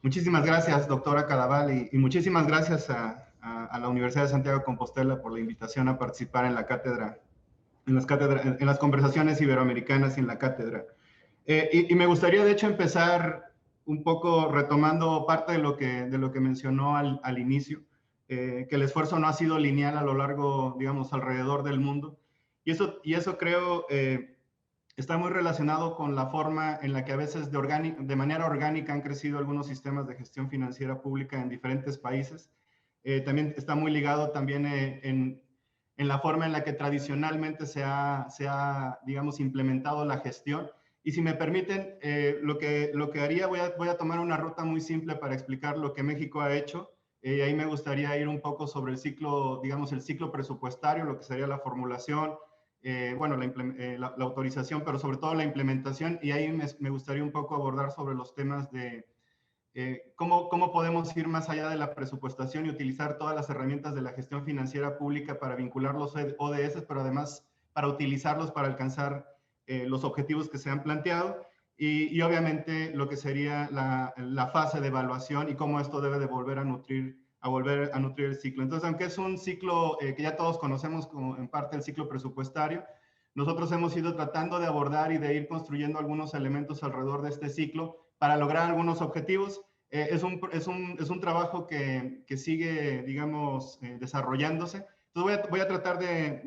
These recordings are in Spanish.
Muchísimas gracias, doctora Cadaval, y muchísimas gracias a la Universidad de Santiago de Compostela por la invitación a participar en la cátedra, en las conversaciones iberoamericanas y en la cátedra. Y me gustaría, de hecho, empezar un poco retomando parte de lo que mencionó al inicio, que el esfuerzo no ha sido lineal a lo largo, digamos, alrededor del mundo. Y eso creo está muy relacionado con la forma en la que a veces de manera orgánica han crecido algunos sistemas de gestión financiera pública en diferentes países. También está muy ligado también en la forma en la que tradicionalmente se ha, digamos, implementado la gestión. Y si me permiten, lo que haría, voy a tomar una ruta muy simple para explicar lo que México ha hecho. Ahí me gustaría ir un poco sobre el ciclo, digamos, el ciclo presupuestario, lo que sería la formulación, bueno, la autorización, pero sobre todo la implementación. Y ahí me gustaría un poco abordar sobre los temas de cómo podemos ir más allá de la presupuestación y utilizar todas las herramientas de la gestión financiera pública para vincular los ODS, pero además para utilizarlos para alcanzar los objetivos que se han planteado. Y obviamente lo que sería la fase de evaluación y cómo esto debe de volver a nutrir el ciclo. Entonces, aunque es un ciclo que ya todos conocemos como en parte el ciclo presupuestario, nosotros hemos ido tratando de abordar y de ir construyendo algunos elementos alrededor de este ciclo para lograr algunos objetivos. Es un trabajo que sigue, digamos, desarrollándose. Entonces voy a tratar de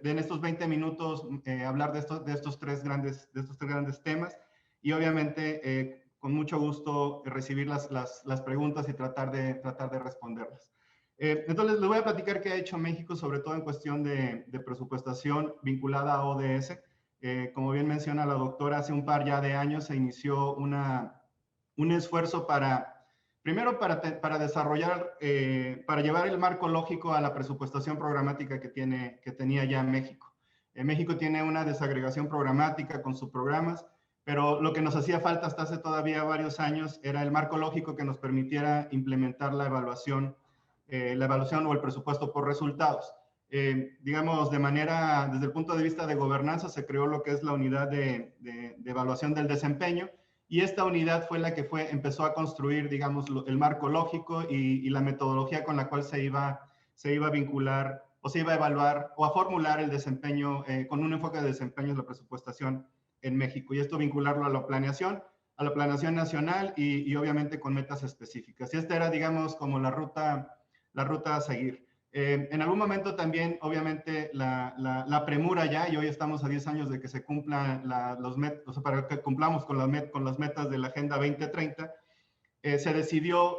en estos 20 minutos hablar de estos tres grandes temas y obviamente con mucho gusto recibir las preguntas y tratar de responderlas. Entonces les voy a platicar qué ha hecho México, sobre todo en cuestión de presupuestación vinculada a ODS. Como bien menciona la doctora, hace un par ya de años se inició un esfuerzo primero para desarrollar, para llevar el marco lógico a la presupuestación programática que tenía ya México. México tiene una desagregación programática con subprogramas, pero lo que nos hacía falta hasta hace todavía varios años era el marco lógico que nos permitiera implementar la evaluación o el presupuesto por resultados. Digamos, desde el punto de vista de gobernanza, se creó lo que es la unidad de evaluación del desempeño, y esta unidad fue la que empezó a construir, digamos, el marco lógico y la metodología con la cual se iba a vincular o se iba a evaluar o a formular el desempeño con un enfoque de desempeño en la presupuestación en México. Y esto vincularlo a la planeación nacional y obviamente con metas específicas. Y esta era, digamos, como la ruta a seguir. En algún momento también, obviamente, la premura ya, y hoy estamos a 10 años de que se cumplan o sea, para que cumplamos con las metas de la Agenda 2030, se decidió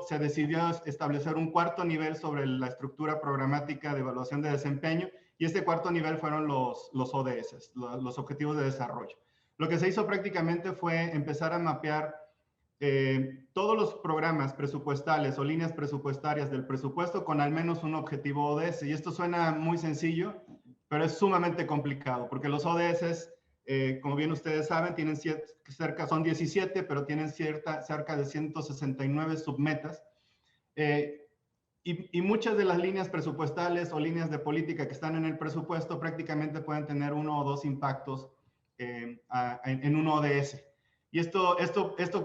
establecer un cuarto nivel sobre la estructura programática de evaluación de desempeño, y este cuarto nivel fueron los ODS, los Objetivos de Desarrollo. Lo que se hizo prácticamente fue empezar a mapear todos los programas presupuestales o líneas presupuestarias del presupuesto con al menos un objetivo ODS. Y esto suena muy sencillo, pero es sumamente complicado, porque los ODS, como bien ustedes saben, son 17, pero tienen cerca de 169 submetas. Y muchas de las líneas presupuestales o líneas de política que están en el presupuesto prácticamente pueden tener uno o dos impactos en un ODS. Y esto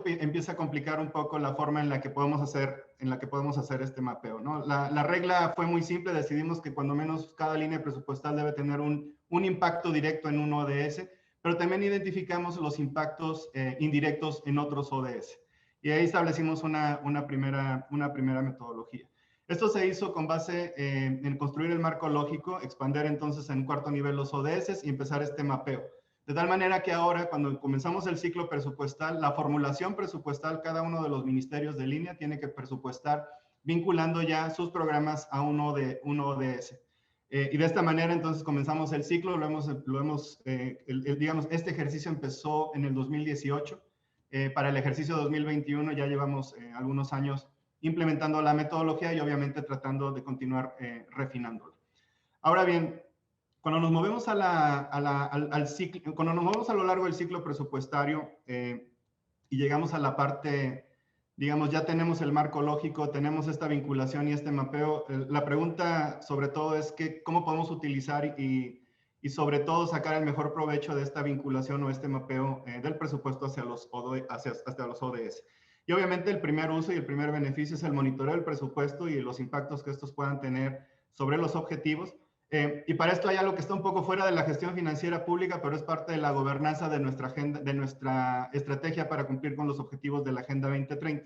empieza a complicar un poco la forma en la que podemos hacer este mapeo, ¿no? La regla fue muy simple. Decidimos que cuando menos cada línea presupuestal debe tener un impacto directo en un ODS, pero también identificamos los impactos indirectos en otros ODS. Y ahí establecimos una primera metodología. Esto se hizo con base en construir el marco lógico, expander entonces en un cuarto nivel los ODS y empezar este mapeo. De tal manera que ahora, cuando comenzamos el ciclo presupuestal, la formulación presupuestal, cada uno de los ministerios de línea tiene que presupuestar vinculando ya sus programas a un ODS. Y de esta manera, entonces, comenzamos el ciclo. Digamos, este ejercicio empezó en el 2018. Para el ejercicio 2021 ya llevamos algunos años implementando la metodología y obviamente tratando de continuar refinándola. Ahora bien, cuando nos movemos al ciclo, cuando nos movemos a lo largo del ciclo presupuestario y llegamos a la parte, digamos, ya tenemos el marco lógico, tenemos esta vinculación y este mapeo, la pregunta sobre todo es cómo podemos utilizar y sobre todo sacar el mejor provecho de esta vinculación o este mapeo del presupuesto hacia los ODS. Y obviamente el primer uso y el primer beneficio es el monitoreo del presupuesto y los impactos que estos puedan tener sobre los objetivos. Y para esto hay algo que está un poco fuera de la gestión financiera pública, pero es parte de la gobernanza de nuestra agenda, de nuestra estrategia para cumplir con los objetivos de la Agenda 2030.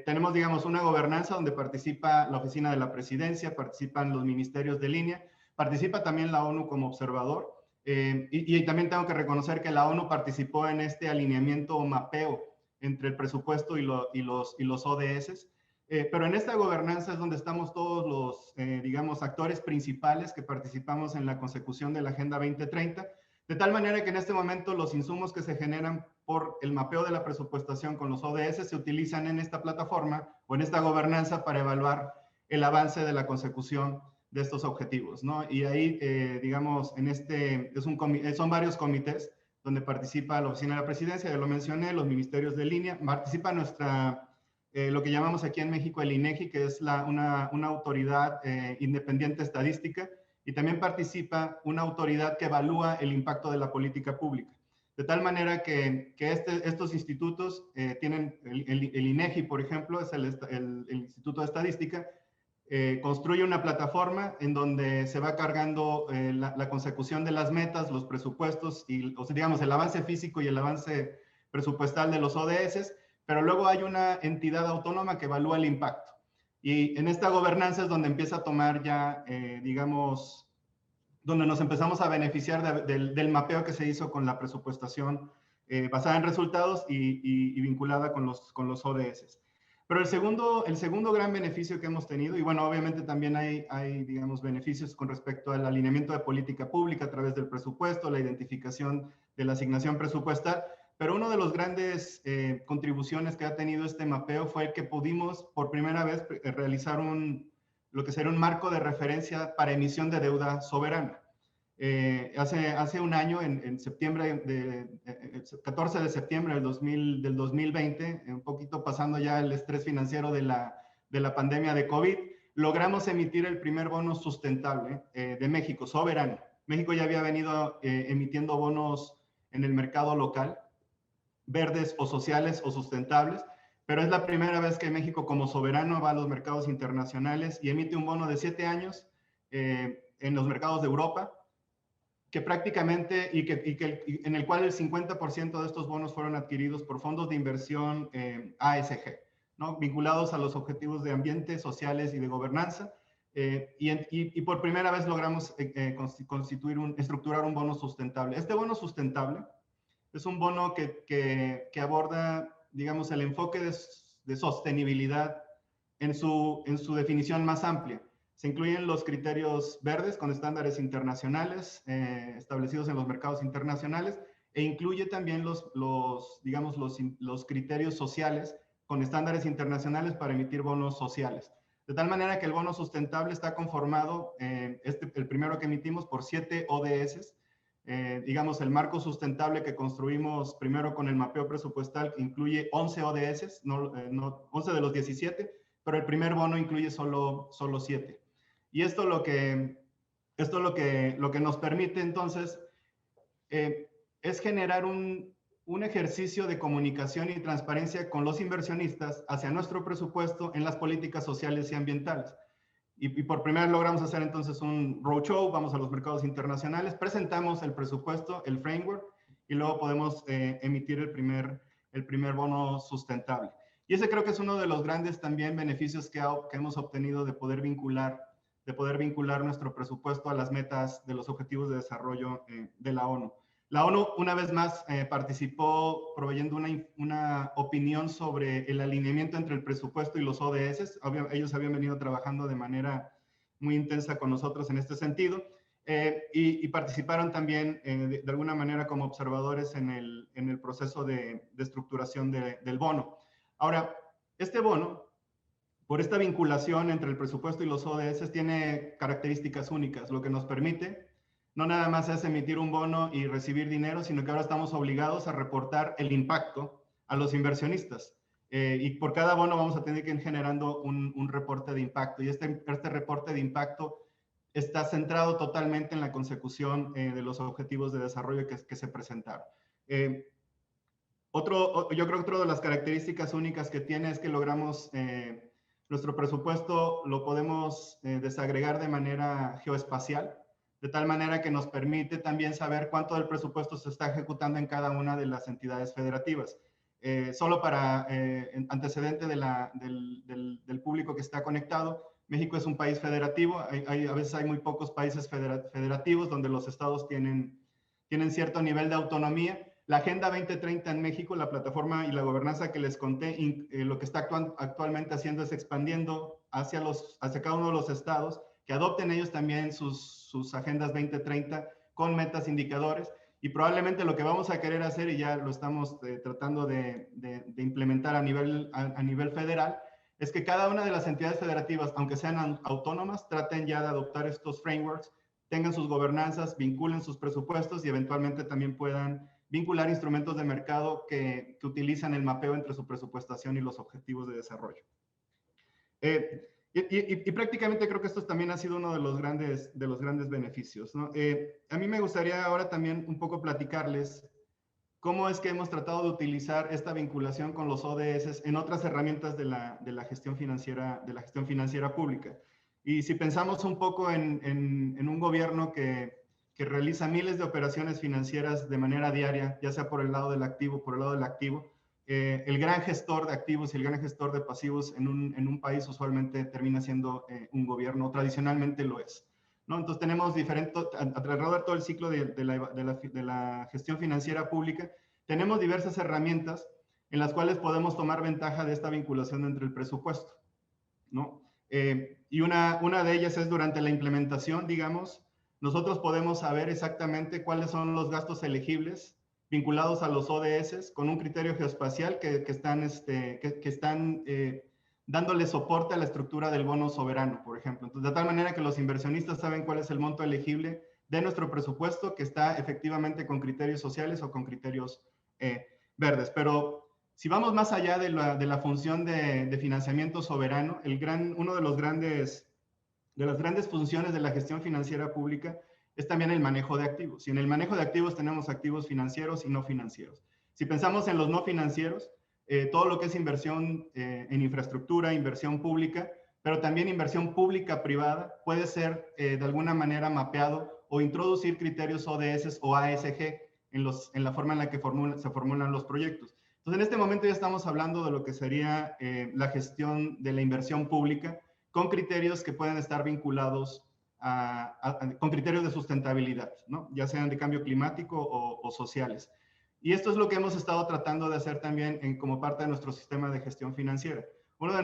Tenemos, digamos, una gobernanza donde participa la Oficina de la Presidencia, participan los ministerios de línea, participa también la ONU como observador, y también tengo que reconocer que la ONU participó en este alineamiento o mapeo entre el presupuesto y los ODS. Pero en esta gobernanza es donde estamos todos los, digamos, actores principales que participamos en la consecución de la Agenda 2030, de tal manera que en este momento los insumos que se generan por el mapeo de la presupuestación con los ODS se utilizan en esta plataforma o en esta gobernanza para evaluar el avance de la consecución de estos objetivos, ¿no? Y ahí, digamos, en este, son varios comités donde participa la Oficina de la Presidencia, ya lo mencioné, los ministerios de línea, participa nuestra, lo que llamamos aquí en México el INEGI, que es una autoridad independiente estadística, y también participa una autoridad que evalúa el impacto de la política pública. De tal manera que estos institutos tienen, el INEGI, por ejemplo, es el Instituto de Estadística, construye una plataforma en donde se va cargando la consecución de las metas, los presupuestos y, o sea, digamos, el avance físico y el avance presupuestal de los ODS, pero luego hay una entidad autónoma que evalúa el impacto. Y en esta gobernanza es donde empieza a tomar ya, digamos, donde nos empezamos a beneficiar del mapeo que se hizo con la presupuestación basada en resultados y vinculada con los ODS. Pero el segundo gran beneficio que hemos tenido, y bueno, obviamente también hay, digamos, beneficios con respecto al alineamiento de política pública a través del presupuesto, la identificación de la asignación presupuestal, pero uno de los grandes contribuciones que ha tenido este mapeo fue el que pudimos por primera vez realizar lo que sería un marco de referencia para emisión de deuda soberana. Hace un año, en septiembre, 14 de septiembre del 2020, un poquito pasando ya el estrés financiero de la pandemia de COVID, logramos emitir el primer bono sustentable de México, soberano. México ya había venido emitiendo bonos en el mercado local, verdes o sociales o sustentables, pero es la primera vez que México como soberano va a los mercados internacionales y emite un bono de 7 años en los mercados de Europa, que prácticamente, en el cual el 50% de estos bonos fueron adquiridos por fondos de inversión ASG, ¿no? Vinculados a los objetivos de ambiente, sociales y de gobernanza. Y por primera vez logramos estructurar un bono sustentable. Este bono sustentable es un bono que aborda, digamos, el enfoque de sostenibilidad en su definición más amplia. Se incluyen los criterios verdes con estándares internacionales establecidos en los mercados internacionales e incluye también digamos, los criterios sociales con estándares internacionales para emitir bonos sociales. De tal manera que el bono sustentable está conformado, el primero que emitimos, por 7 ODS. Digamos, el marco sustentable que construimos primero con el mapeo presupuestal incluye 11 ODS, 11 de los 17, pero el primer bono incluye solo 7. Y esto lo que nos permite entonces es generar un ejercicio de comunicación y transparencia con los inversionistas hacia nuestro presupuesto en las políticas sociales y ambientales. Y por primera vez logramos hacer entonces un roadshow, vamos a los mercados internacionales, presentamos el presupuesto, el framework, y luego podemos emitir el primer bono sustentable. Y ese creo que es uno de los grandes también beneficios que hemos obtenido de poder vincular nuestro presupuesto a las metas de los objetivos de desarrollo de la ONU. La ONU, una vez más, participó proveyendo una opinión sobre el alineamiento entre el presupuesto y los ODS. Ellos habían venido trabajando de manera muy intensa con nosotros en este sentido, y participaron también de alguna manera como observadores en el proceso de estructuración del bono. Ahora, este bono, por esta vinculación entre el presupuesto y los ODS, tiene características únicas, lo que nos permite no nada más es emitir un bono y recibir dinero, sino que ahora estamos obligados a reportar el impacto a los inversionistas. Y por cada bono vamos a tener que ir generando un reporte de impacto. Y este reporte de impacto está centrado totalmente en la consecución de los objetivos de desarrollo que se presentaron. Yo creo que otra de las características únicas que tiene es que logramos, nuestro presupuesto lo podemos desagregar de manera geoespacial, de tal manera que nos permite también saber cuánto del presupuesto se está ejecutando en cada una de las entidades federativas. Solo para antecedente del público que está conectado, México es un país federativo, a veces hay muy pocos países federativos donde los estados tienen cierto nivel de autonomía. La Agenda 2030 en México, la plataforma y la gobernanza que les conté, lo que está actualmente haciendo es expandiendo hacia cada uno de los estados, que adopten ellos también sus agendas 2030 con metas, indicadores, y probablemente lo que vamos a querer hacer, y ya lo estamos tratando de implementar a nivel federal, es que cada una de las entidades federativas, aunque sean autónomas, traten ya de adoptar estos frameworks, tengan sus gobernanzas, vinculen sus presupuestos y eventualmente también puedan vincular instrumentos de mercado que utilizan el mapeo entre su presupuestación y los objetivos de desarrollo. Y prácticamente creo que esto también ha sido uno de los grandes beneficios, ¿no? A mí me gustaría ahora también un poco platicarles cómo es que hemos tratado de utilizar esta vinculación con los ODS en otras herramientas de la gestión financiera pública. Y si pensamos un poco en un gobierno que realiza miles de operaciones financieras de manera diaria, ya sea por el lado del activo, el gran gestor de activos y el gran gestor de pasivos en un país usualmente termina siendo un gobierno, tradicionalmente lo es, ¿no? Entonces tenemos alrededor de todo el ciclo de la gestión financiera pública, tenemos diversas herramientas en las cuales podemos tomar ventaja de esta vinculación entre el presupuesto, ¿no? Y una de ellas es durante la implementación, digamos, nosotros podemos saber exactamente cuáles son los gastos elegibles vinculados a los ODS con un criterio geoespacial que están dándole soporte a la estructura del bono soberano, por ejemplo. Entonces, de tal manera que los inversionistas saben cuál es el monto elegible de nuestro presupuesto que está efectivamente con criterios sociales o con criterios verdes. Pero si vamos más allá de la función de financiamiento soberano, una de las grandes funciones de la gestión financiera pública es también el manejo de activos. Y en el manejo de activos tenemos activos financieros y no financieros. Si pensamos en los no financieros, todo lo que es inversión en infraestructura, inversión pública, pero también inversión pública privada, puede ser de alguna manera mapeado o introducir criterios ODS o ASG en la forma en la que se formulan los proyectos. Entonces, en este momento ya estamos hablando de lo que sería la gestión de la inversión pública con criterios que pueden estar vinculados con criterios de sustentabilidad, ¿no? Ya sean de cambio climático o sociales. Y esto es lo que hemos estado tratando de hacer también como parte de nuestro sistema de gestión financiera. Una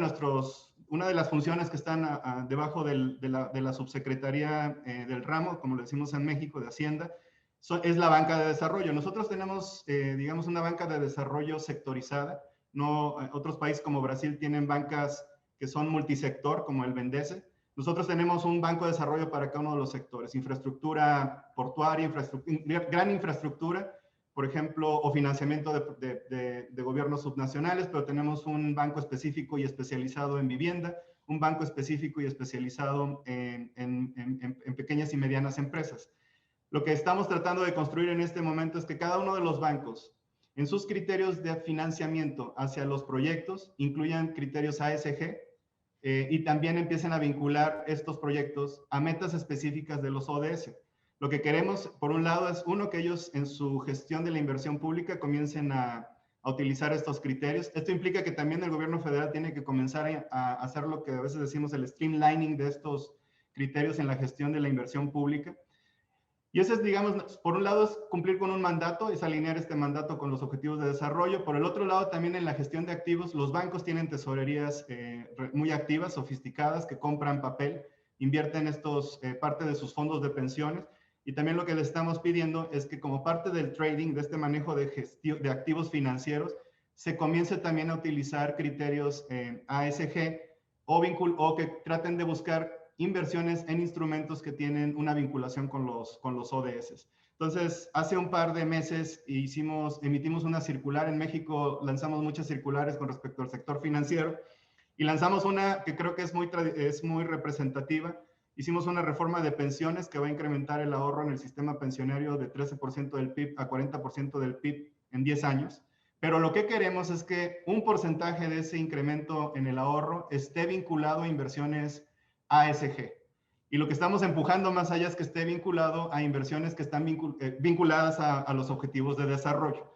de las funciones que están debajo de la subsecretaría del ramo, como lo decimos en México, de Hacienda, es la banca de desarrollo. Nosotros tenemos, digamos, una banca de desarrollo sectorizada. No, otros países como Brasil tienen bancas que son multisector, como el Bendese. Nosotros tenemos un banco de desarrollo para cada uno de los sectores, infraestructura portuaria, gran infraestructura, por ejemplo, o financiamiento de gobiernos subnacionales, pero tenemos un banco específico y especializado en vivienda, un banco específico y especializado en pequeñas y medianas empresas. Lo que estamos tratando de construir en este momento es que cada uno de los bancos, en sus criterios de financiamiento hacia los proyectos, incluyan criterios ASG, y también empiecen a vincular estos proyectos a metas específicas de los ODS. Lo que queremos, por un lado, es que ellos en su gestión de la inversión pública comiencen a utilizar estos criterios. Esto implica que también el gobierno federal tiene que comenzar a hacer lo que a veces decimos el streamlining de estos criterios en la gestión de la inversión pública. Y eso es, digamos, por un lado es cumplir con un mandato, es alinear este mandato con los objetivos de desarrollo. Por el otro lado, también en la gestión de activos, los bancos tienen tesorerías muy activas, sofisticadas, que compran papel, invierten parte de sus fondos de pensiones. Y también lo que les estamos pidiendo es que como parte del trading, de este manejo de activos financieros, se comience también a utilizar criterios ASG o que traten de buscar inversiones en instrumentos que tienen una vinculación con los ODS. Entonces, hace un par de meses emitimos una circular en México, lanzamos muchas circulares con respecto al sector financiero y lanzamos una que creo que es muy representativa. Hicimos una reforma de pensiones que va a incrementar el ahorro en el sistema pensionario de 13% del PIB a 40% del PIB en 10 años. pero lo que queremos es que un porcentaje de ese incremento en el ahorro esté vinculado a inversiones ASG. Y lo que estamos empujando más allá es que esté vinculado a inversiones que están vinculadas a los objetivos de desarrollo.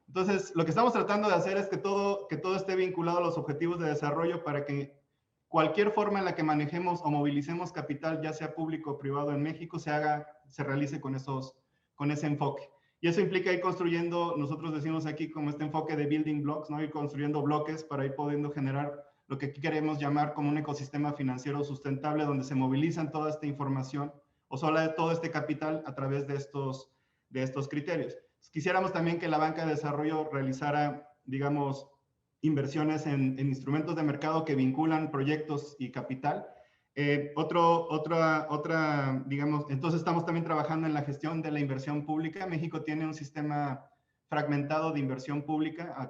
Entonces, lo que estamos tratando de hacer es que todo esté vinculado a los objetivos de desarrollo para que cualquier forma en la que manejemos o movilicemos capital, ya sea público o privado en México, se realice con ese enfoque. Y eso implica ir construyendo, nosotros decimos aquí como este enfoque de building blocks, ¿no? Ir construyendo bloques para ir pudiendo generar lo que aquí queremos llamar como un ecosistema financiero sustentable, donde se movilizan toda esta información o todo este capital a través de estos criterios. Quisiéramos también que la banca de desarrollo realizara, digamos, inversiones en instrumentos de mercado que vinculan proyectos y capital. Digamos, entonces estamos también trabajando en la gestión de la inversión pública. México tiene un sistema fragmentado de inversión pública, a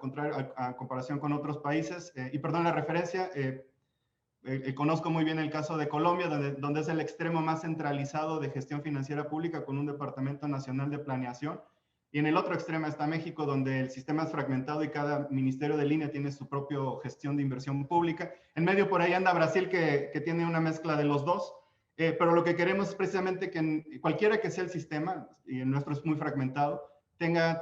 comparación con otros países. Y perdón la referencia, conozco muy bien el caso de Colombia, donde es el extremo más centralizado de gestión financiera pública con un Departamento Nacional de Planeación. Y en el otro extremo está México, donde el sistema es fragmentado y cada ministerio de línea tiene su propia gestión de inversión pública. En medio por ahí anda Brasil, que tiene una mezcla de los dos. Pero lo que queremos es precisamente que cualquiera que sea el sistema, y el nuestro es muy fragmentado, tenga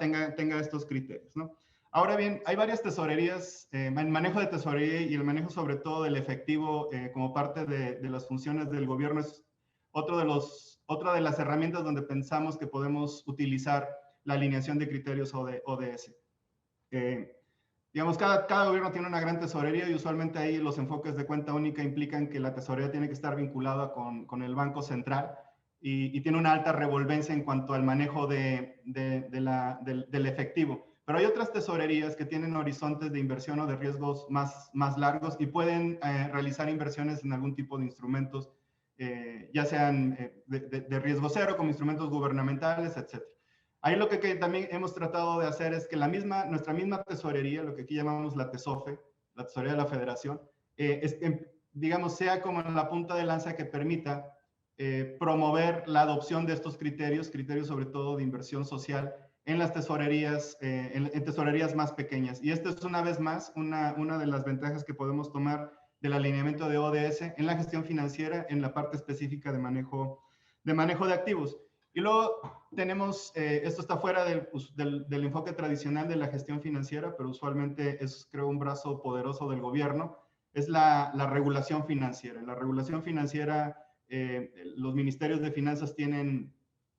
estos criterios, ¿no? Ahora bien, hay varias tesorerías, el manejo de tesorería y el manejo sobre todo del efectivo como parte de las funciones del gobierno es otra de las herramientas donde pensamos que podemos utilizar la alineación de criterios ODS. Digamos, cada gobierno tiene una gran tesorería y usualmente ahí los enfoques de cuenta única implican que la tesorería tiene que estar vinculada con el Banco Central y tiene una alta revolvencia en cuanto al manejo del efectivo. Pero hay otras tesorerías que tienen horizontes de inversión o de riesgos más largos y pueden realizar inversiones en algún tipo de instrumentos, ya sean de riesgo cero, como instrumentos gubernamentales, etc. Ahí lo que también hemos tratado de hacer es que nuestra misma tesorería, lo que aquí llamamos la TESOFE, la Tesorería de la Federación, digamos, sea como en la punta de lanza que permita promover la adopción de estos criterios sobre todo de inversión social, en las tesorerías, en tesorerías más pequeñas. Y esto es una vez más una de las ventajas que podemos tomar del alineamiento de ODS en la gestión financiera, en la parte específica de manejo de activos. Y luego tenemos, esto está fuera del enfoque tradicional de la gestión financiera, pero usualmente es, creo, un brazo poderoso del gobierno, es la regulación financiera. En la regulación financiera, los ministerios de finanzas tienen,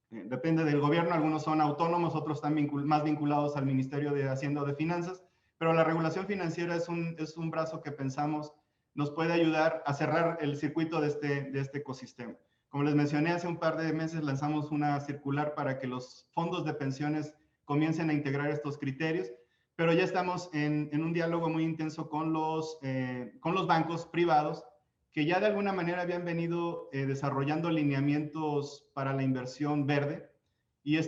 depende del gobierno, algunos son autónomos, otros están más vinculados al Ministerio de Hacienda o de Finanzas, pero la regulación financiera es un brazo que pensamos nos puede ayudar a cerrar el circuito de este ecosistema. Como les mencioné, hace un par de meses lanzamos una circular para que los fondos de pensiones comiencen a integrar estos criterios, pero ya estamos en un diálogo muy intenso con los bancos privados que ya de alguna manera habían venido desarrollando lineamientos para la inversión verde. Y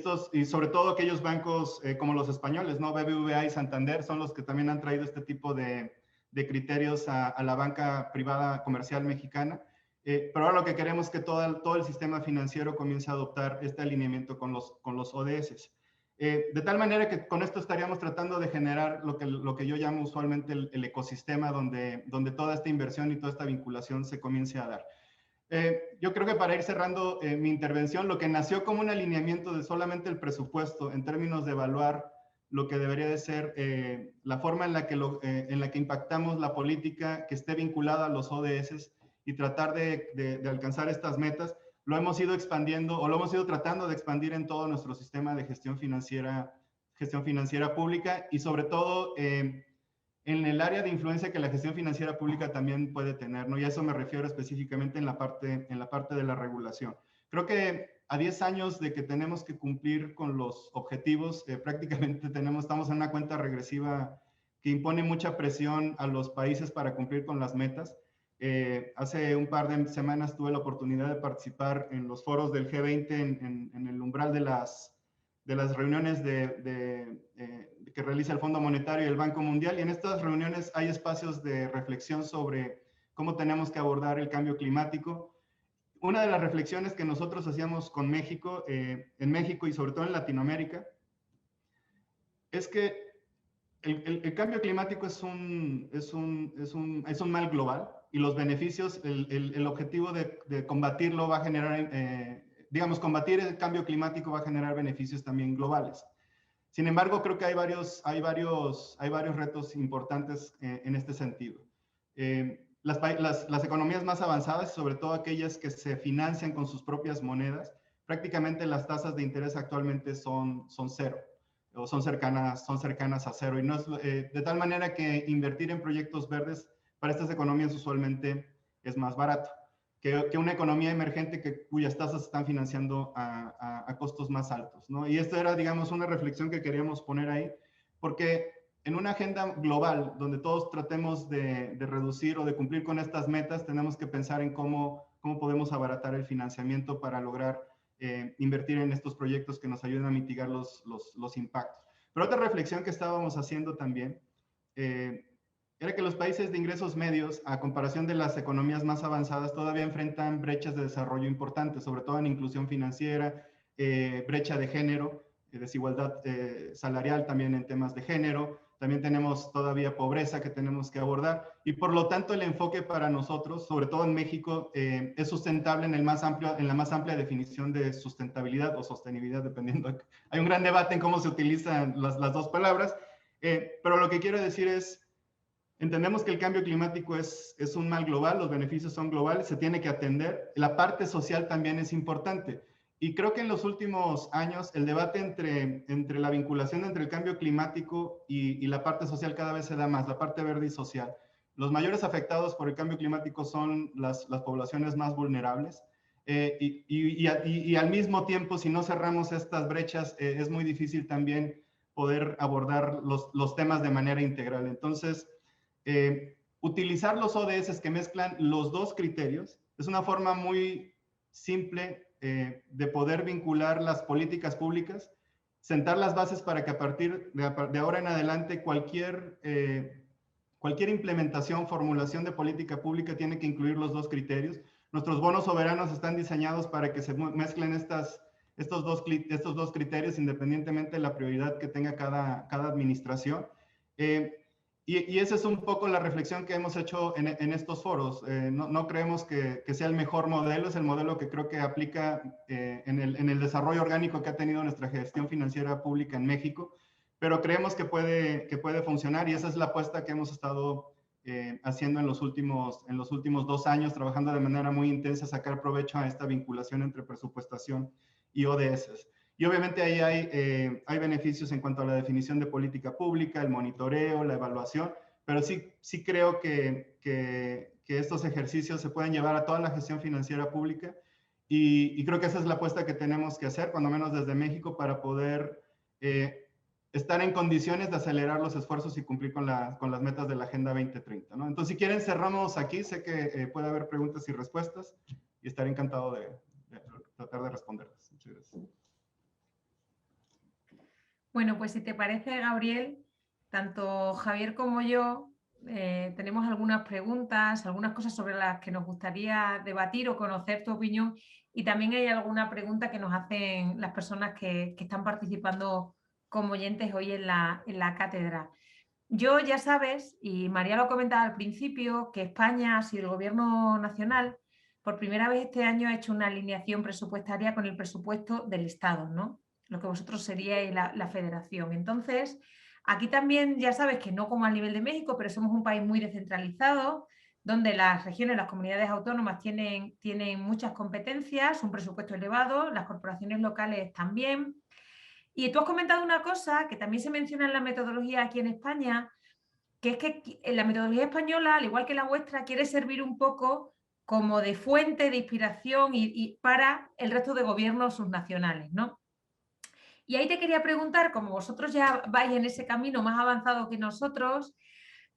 sobre todo aquellos bancos como los españoles, ¿no? BBVA y Santander son los que también han traído este tipo de criterios a la banca privada comercial mexicana. Pero ahora lo que queremos es que todo el sistema financiero comience a adoptar este alineamiento con los ODS. De tal manera que con esto estaríamos tratando de generar lo que yo llamo usualmente el ecosistema donde toda esta inversión y toda esta vinculación se comience a dar. Yo creo que para ir cerrando mi intervención, lo que nació como un alineamiento de solamente el presupuesto en términos de evaluar lo que debería de ser la forma en la que impactamos la política que esté vinculada a los ODS y tratar de alcanzar estas metas, lo hemos ido expandiendo o lo hemos ido tratando de expandir en todo nuestro sistema de gestión financiera pública y sobre todo en el área de influencia que la gestión financiera pública también puede tener, ¿no? Y a eso me refiero específicamente en la parte de la regulación. Creo que a 10 años de que tenemos que cumplir con los objetivos, prácticamente estamos en una cuenta regresiva que impone mucha presión a los países para cumplir con las metas. Hace un par de semanas tuve la oportunidad de participar en los foros del G20 en el umbral de las reuniones que realiza el Fondo Monetario y el Banco Mundial, y en estas reuniones hay espacios de reflexión sobre cómo tenemos que abordar el cambio climático. Una de las reflexiones que nosotros hacíamos con México, en México y sobre todo en Latinoamérica, es que el cambio climático es un mal global y los beneficios, el objetivo de combatirlo va a generar, digamos, combatir el cambio climático va a generar beneficios también globales. Sin embargo, creo que hay varios retos importantes en este sentido. Las economías más avanzadas, sobre todo aquellas que se financian con sus propias monedas, prácticamente las tasas de interés actualmente son cero o son cercanas a cero. Y no es, de tal manera que invertir en proyectos verdes para estas economías usualmente es más barato que una economía emergente cuyas tasas están financiando a costos más altos, ¿no? Y esto era, digamos, una reflexión que queríamos poner ahí, porque en una agenda global donde todos tratemos de reducir o de cumplir con estas metas, tenemos que pensar en cómo podemos abaratar el financiamiento para lograr invertir en estos proyectos que nos ayuden a mitigar los impactos. Pero otra reflexión que estábamos haciendo también era que los países de ingresos medios, a comparación de las economías más avanzadas, todavía enfrentan brechas de desarrollo importantes, sobre todo en inclusión financiera, brecha de género, desigualdad salarial también en temas de género. También tenemos todavía pobreza que tenemos que abordar y por lo tanto el enfoque para nosotros, sobre todo en México, es sustentable en la más amplia definición de sustentabilidad o sostenibilidad, dependiendo. Hay un gran debate en cómo se utilizan las dos palabras, pero lo que quiero decir es, entendemos que el cambio climático es un mal global, los beneficios son globales, se tiene que atender. La parte social también es importante. Y creo que en los últimos años el debate entre la vinculación entre el cambio climático y la parte social cada vez se da más, la parte verde y social. Los mayores afectados por el cambio climático son las poblaciones más vulnerables. Y al mismo tiempo, si no cerramos estas brechas, es muy difícil también poder abordar los temas de manera integral. Entonces, utilizar los ODS que mezclan los dos criterios es una forma muy simple de poder vincular las políticas públicas, sentar las bases para que a partir de ahora en adelante cualquier implementación, formulación de política pública tiene que incluir los dos criterios. Nuestros bonos soberanos están diseñados para que se mezclen estos dos criterios independientemente de la prioridad que tenga cada administración. Y esa es un poco la reflexión que hemos hecho en estos foros. No creemos que sea el mejor modelo, es el modelo que creo que aplica en el desarrollo orgánico que ha tenido nuestra gestión financiera pública en México, pero creemos que puede funcionar y esa es la apuesta que hemos estado haciendo en los últimos 2 años, trabajando de manera muy intensa, sacar provecho a esta vinculación entre presupuestación y ODS. Y obviamente ahí hay beneficios en cuanto a la definición de política pública, el monitoreo, la evaluación, pero sí creo que estos ejercicios se pueden llevar a toda la gestión financiera pública y creo que esa es la apuesta que tenemos que hacer, cuando menos desde México, para poder estar en condiciones de acelerar los esfuerzos y cumplir con las metas de la Agenda 2030, ¿no? Entonces, si quieren, cerramos aquí. Sé que puede haber preguntas y respuestas y estaré encantado de tratar de responderlas. Muchas gracias. Bueno, pues si te parece, Gabriel, tanto Javier como yo tenemos algunas preguntas, algunas cosas sobre las que nos gustaría debatir o conocer tu opinión, y también hay alguna pregunta que nos hacen las personas que están participando como oyentes hoy en la cátedra. Yo ya sabes, y María lo comentaba al principio, que España ha sido el gobierno nacional, por primera vez este año ha hecho una alineación presupuestaria con el presupuesto del Estado, ¿no? Lo que vosotros seríais la federación. Entonces, aquí también ya sabes que no como al nivel de México, pero somos un país muy descentralizado, donde las regiones, las comunidades autónomas tienen muchas competencias, un presupuesto elevado, las corporaciones locales también. Y tú has comentado una cosa que también se menciona en la metodología aquí en España, que es que la metodología española, al igual que la vuestra, quiere servir un poco como de fuente de inspiración y para el resto de gobiernos subnacionales, ¿no? Y ahí te quería preguntar, como vosotros ya vais en ese camino más avanzado que nosotros,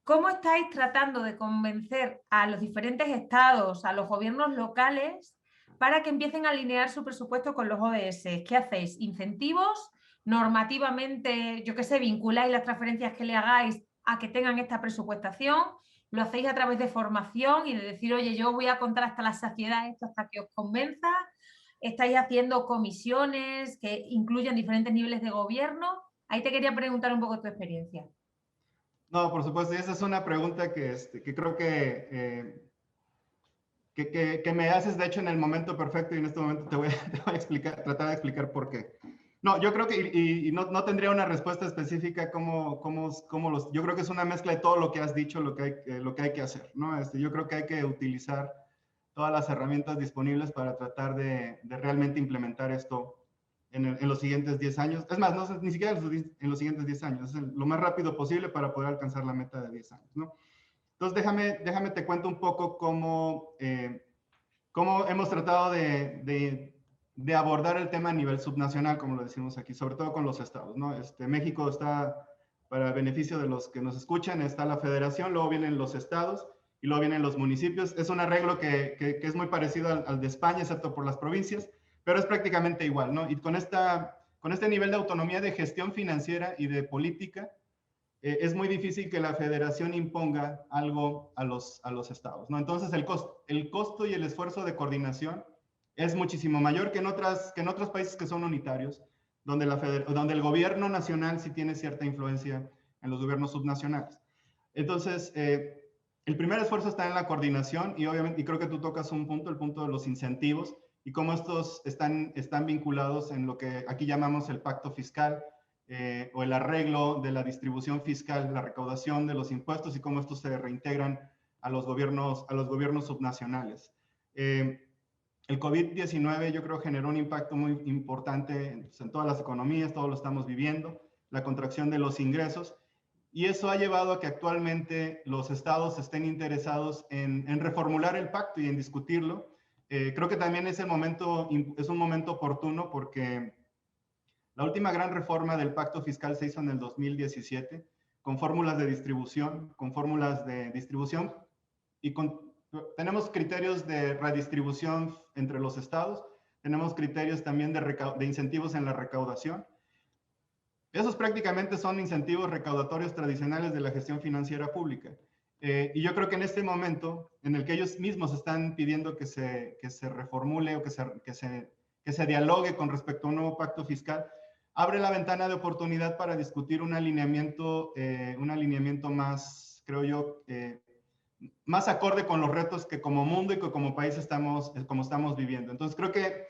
¿cómo estáis tratando de convencer a los diferentes estados, a los gobiernos locales, para que empiecen a alinear su presupuesto con los ODS? ¿Qué hacéis? ¿Incentivos? ¿Normativamente, yo qué sé, vinculáis las transferencias que le hagáis a que tengan esta presupuestación? ¿Lo hacéis a través de formación y de decir, oye, yo voy a contar hasta la saciedad esto hasta que os convenza? ¿Estáis haciendo comisiones que incluyan diferentes niveles de gobierno? Ahí te quería preguntar un poco tu experiencia. No, por supuesto, y esa es una pregunta que creo que me haces, de hecho, en el momento perfecto, y en este momento te voy a explicar, tratar de explicar por qué. No, yo creo que, y no, no, tendría una respuesta específica yo creo que es una mezcla de todo lo que has dicho, lo que hay que hacer, ¿no? Yo creo que hay que utilizar todas las herramientas disponibles para tratar de realmente implementar esto en los siguientes 10 años. Es más, no, ni siquiera en los siguientes 10 años, es lo más rápido posible para poder alcanzar la meta de 10 años, ¿no? Entonces, déjame te cuento un poco cómo hemos tratado de abordar el tema a nivel subnacional, como lo decimos aquí, sobre todo con los estados, ¿no? México está, para el beneficio de los que nos escuchan, está la federación, luego vienen los estados y luego vienen los municipios. Es un arreglo que es muy parecido al de España, excepto por las provincias, pero es prácticamente igual, ¿no? Y con este nivel de autonomía de gestión financiera y de política, es muy difícil que la federación imponga algo a los estados, ¿no? Entonces, el costo y el esfuerzo de coordinación es muchísimo mayor que en otros países que son unitarios, donde el gobierno nacional sí tiene cierta influencia en los gobiernos subnacionales. Entonces, el primer esfuerzo está en la coordinación y obviamente, y creo que tú tocas un punto, el punto de los incentivos y cómo estos están vinculados en lo que aquí llamamos el pacto fiscal, o el arreglo de la distribución fiscal, la recaudación de los impuestos y cómo estos se reintegran a los gobiernos subnacionales. El COVID-19 yo creo generó un impacto muy importante en todas las economías, todos lo estamos viviendo, la contracción de los ingresos, y eso ha llevado a que actualmente los estados estén interesados en reformular el pacto y en discutirlo. Creo que también es un momento oportuno porque la última gran reforma del pacto fiscal se hizo en el 2017 con fórmulas de distribución, y tenemos criterios de redistribución entre los estados, tenemos criterios también de incentivos en la recaudación. Esos prácticamente son incentivos recaudatorios tradicionales de la gestión financiera pública. Y yo creo que en este momento, en el que ellos mismos están pidiendo que se reformule o que se dialogue con respecto a un nuevo pacto fiscal, abre la ventana de oportunidad para discutir un alineamiento más, creo yo, más acorde con los retos que como mundo y que como país estamos viviendo. Entonces creo que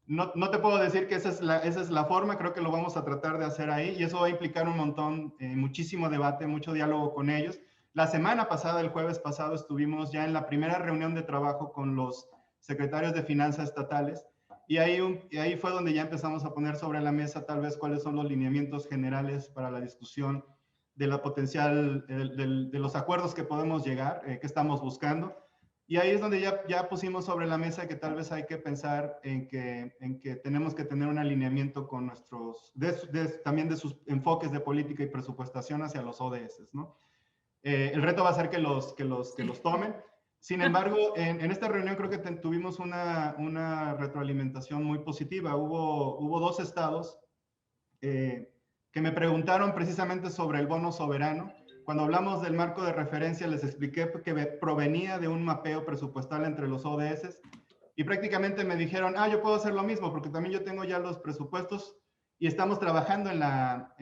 no te puedo decir que esa es la forma, creo que lo vamos a tratar de hacer ahí y eso va a implicar un montón, muchísimo debate, mucho diálogo con ellos. La semana pasada, el jueves pasado, estuvimos ya en la primera reunión de trabajo con los secretarios de finanzas estatales y ahí fue donde ya empezamos a poner sobre la mesa tal vez cuáles son los lineamientos generales para la discusión de la potencial, de los acuerdos que podemos llegar, que estamos buscando. Y ahí es donde ya pusimos sobre la mesa que tal vez hay que pensar en que tenemos que tener un alineamiento con también de sus enfoques de política y presupuestación hacia los ODS, ¿no? El reto va a ser que los tomen. Sin embargo, en esta reunión creo que tuvimos una retroalimentación muy positiva. Hubo dos estados que me preguntaron precisamente sobre el bono soberano. Cuando hablamos del marco de referencia, les expliqué que provenía de un mapeo presupuestal entre los ODS y prácticamente me dijeron, yo puedo hacer lo mismo porque también yo tengo ya los presupuestos y estamos trabajando en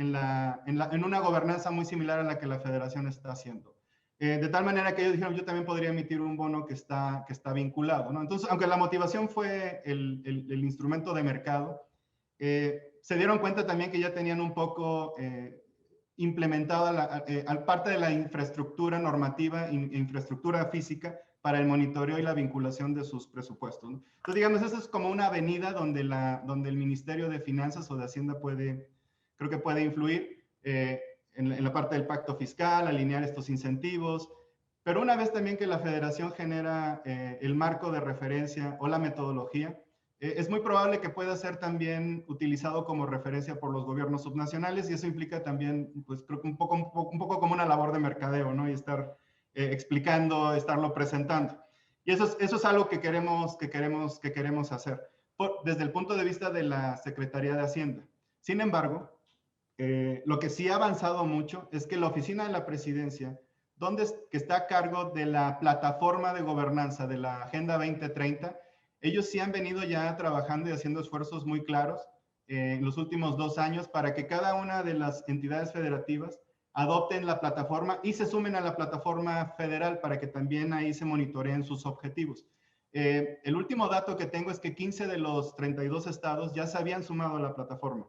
una gobernanza muy similar a la que la federación está haciendo. De tal manera que ellos dijeron, yo también podría emitir un bono que está vinculado, ¿no? Entonces, aunque la motivación fue el instrumento de mercado, se dieron cuenta también que ya tenían un poco implementada parte de la infraestructura normativa e infraestructura física para el monitoreo y la vinculación de sus presupuestos, ¿no? Entonces, digamos, esa es como una avenida donde el Ministerio de Finanzas o de Hacienda creo que puede influir en la parte del pacto fiscal, alinear estos incentivos, pero una vez también que la federación genera el marco de referencia o la metodología, es muy probable que pueda ser también utilizado como referencia por los gobiernos subnacionales y eso implica también, pues creo que un poco como una labor de mercadeo, ¿no? Y estar explicando, estarlo presentando. Y eso es algo que queremos hacer desde el punto de vista de la Secretaría de Hacienda. Sin embargo, lo que sí ha avanzado mucho es que la oficina de la presidencia, que está a cargo de la plataforma de gobernanza de la Agenda 2030, ellos sí han venido ya trabajando y haciendo esfuerzos muy claros en los últimos 2 años para que cada una de las entidades federativas adopten la plataforma y se sumen a la plataforma federal para que también ahí se monitoreen sus objetivos. El último dato que tengo es que 15 de los 32 estados ya se habían sumado a la plataforma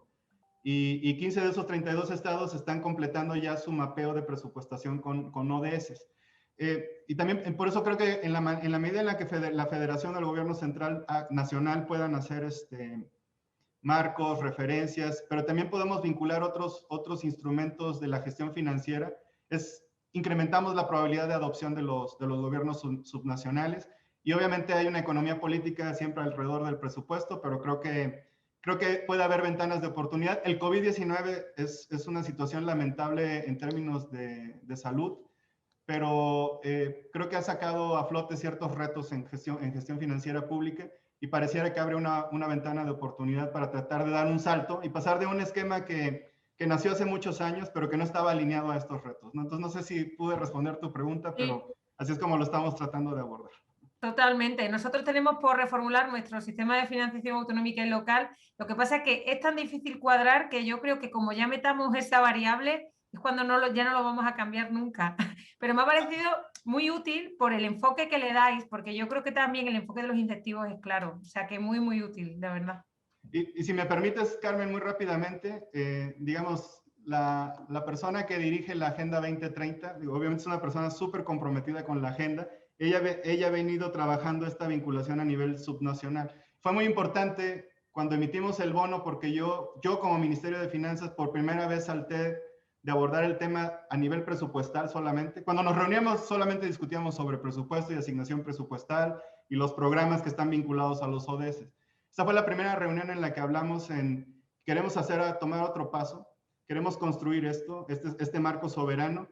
y 15 de esos 32 estados están completando ya su mapeo de presupuestación con ODS. Y también por eso creo que en la medida en la que la Federación o el Gobierno Central Nacional puedan hacer marcos, referencias, pero también podemos vincular otros instrumentos de la gestión financiera, incrementamos la probabilidad de adopción de los gobiernos subnacionales y obviamente hay una economía política siempre alrededor del presupuesto, pero creo que puede haber ventanas de oportunidad. El COVID-19 es una situación lamentable en términos de salud, pero creo que ha sacado a flote ciertos retos en gestión financiera pública y pareciera que abre una ventana de oportunidad para tratar de dar un salto y pasar de un esquema que nació hace muchos años, pero que no estaba alineado a estos retos, ¿no? Entonces, no sé si pude responder tu pregunta, pero así es como lo estamos tratando de abordar. Totalmente. Nosotros tenemos por reformular nuestro sistema de financiación autonómica y local. Lo que pasa es que es tan difícil cuadrar que yo creo que como ya metamos esa variable, es cuando ya no lo vamos a cambiar nunca. Pero me ha parecido muy útil por el enfoque que le dais, porque yo creo que también el enfoque de los incentivos es claro. O sea que muy, muy útil, de verdad. Y si me permites, Carmen, muy rápidamente, digamos, la persona que dirige la Agenda 2030, obviamente es una persona súper comprometida con la agenda. Ella ha venido trabajando esta vinculación a nivel subnacional. Fue muy importante cuando emitimos el bono porque yo como Ministerio de Finanzas por primera vez salté de abordar el tema a nivel presupuestal solamente. Cuando nos reuníamos solamente discutíamos sobre presupuesto y asignación presupuestal y los programas que están vinculados a los ODS. Esta fue la primera reunión en la que hablamos queremos tomar otro paso, queremos construir este marco soberano,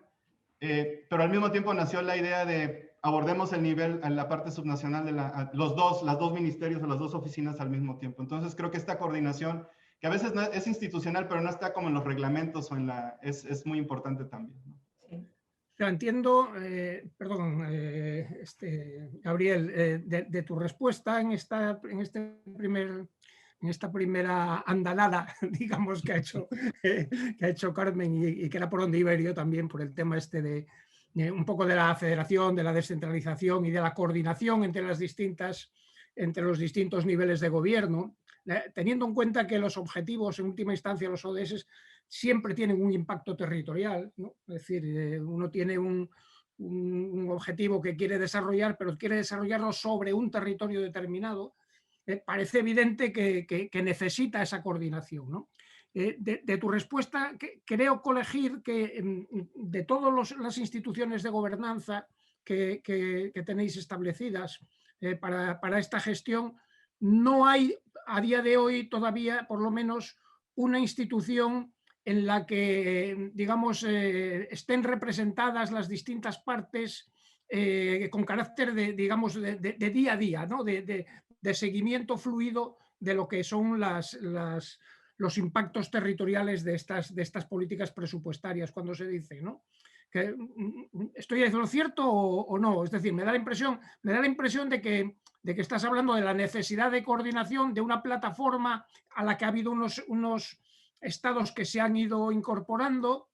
pero al mismo tiempo nació la idea de abordemos el nivel en la parte subnacional de las dos ministerios o las dos oficinas al mismo tiempo. Entonces creo que esta coordinación, que a veces no es institucional, pero no está como en los reglamentos o es muy importante también, ¿no? Sí. Yo entiendo, perdón, Gabriel, de tu respuesta en esta primera andanada, digamos, que ha hecho Carmen y que era por donde iba yo también, por el tema de un poco de la federación, de la descentralización y de la coordinación entre los distintos niveles de gobierno, teniendo en cuenta que los objetivos, en última instancia los ODS, siempre tienen un impacto territorial, ¿no? Es decir, uno tiene un objetivo que quiere desarrollar, pero quiere desarrollarlo sobre un territorio determinado. Parece evidente que necesita esa coordinación, ¿no? De tu respuesta, creo colegir que de todas las instituciones de gobernanza que tenéis establecidas para esta gestión, no hay a día de hoy todavía, por lo menos, una institución en la que, digamos, estén representadas las distintas partes con carácter digamos, de día a día, ¿no? de seguimiento fluido de lo que son los impactos territoriales de estas políticas presupuestarias, cuando se dice, ¿no? ¿Estoy diciendo lo cierto o no? Es decir, me da la impresión de que estás hablando de la necesidad de coordinación de una plataforma a la que ha habido unos estados que se han ido incorporando,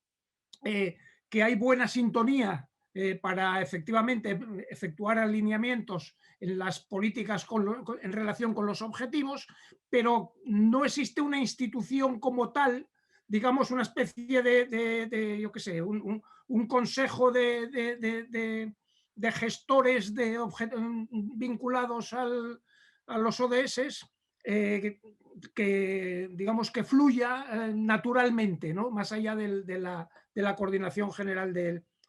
que hay buena sintonía para efectivamente efectuar alineamientos en las políticas en relación con los objetivos, pero no existe una institución como tal, digamos, una especie yo qué sé, un consejo de gestores vinculados a los ODS, que digamos que fluya naturalmente, ¿no? Más allá de la coordinación general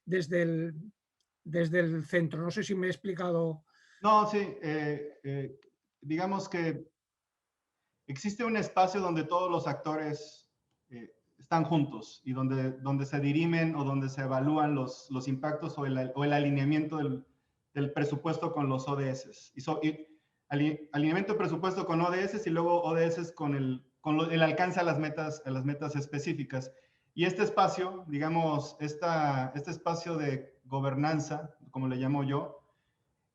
desde el centro. No sé si me he explicado. No, sí. Digamos que existe un espacio donde todos los actores están juntos y donde se dirimen o donde se evalúan los impactos o el alineamiento del presupuesto con los ODS. Alineamiento de presupuesto con ODS y luego ODS con el alcance a las metas específicas. Y este espacio, digamos, este espacio de gobernanza, como le llamo yo,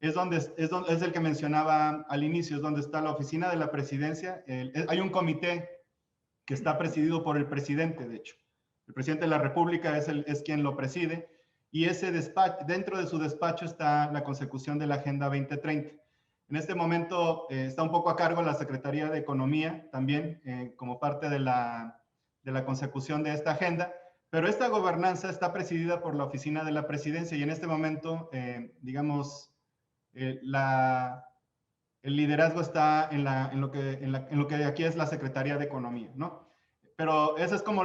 es el que mencionaba al inicio, es donde está la oficina de la presidencia. Hay un comité que está presidido por el presidente, de hecho. El presidente de la República es quien lo preside y ese despacho, dentro de su despacho está la consecución de la Agenda 2030. En este momento está un poco a cargo la Secretaría de Economía también como parte de la consecución de esta agenda, pero esta gobernanza está presidida por la Oficina de la Presidencia y en este momento, digamos, el liderazgo está en lo que aquí es la Secretaría de Economía, ¿no? Pero esa es como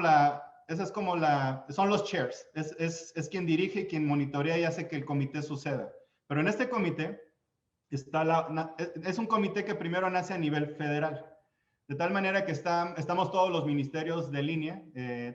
son los chairs, es quien dirige, quien monitorea y hace que el comité suceda. Pero en este comité es un comité que primero nace a nivel federal, de tal manera que estamos todos los ministerios de línea,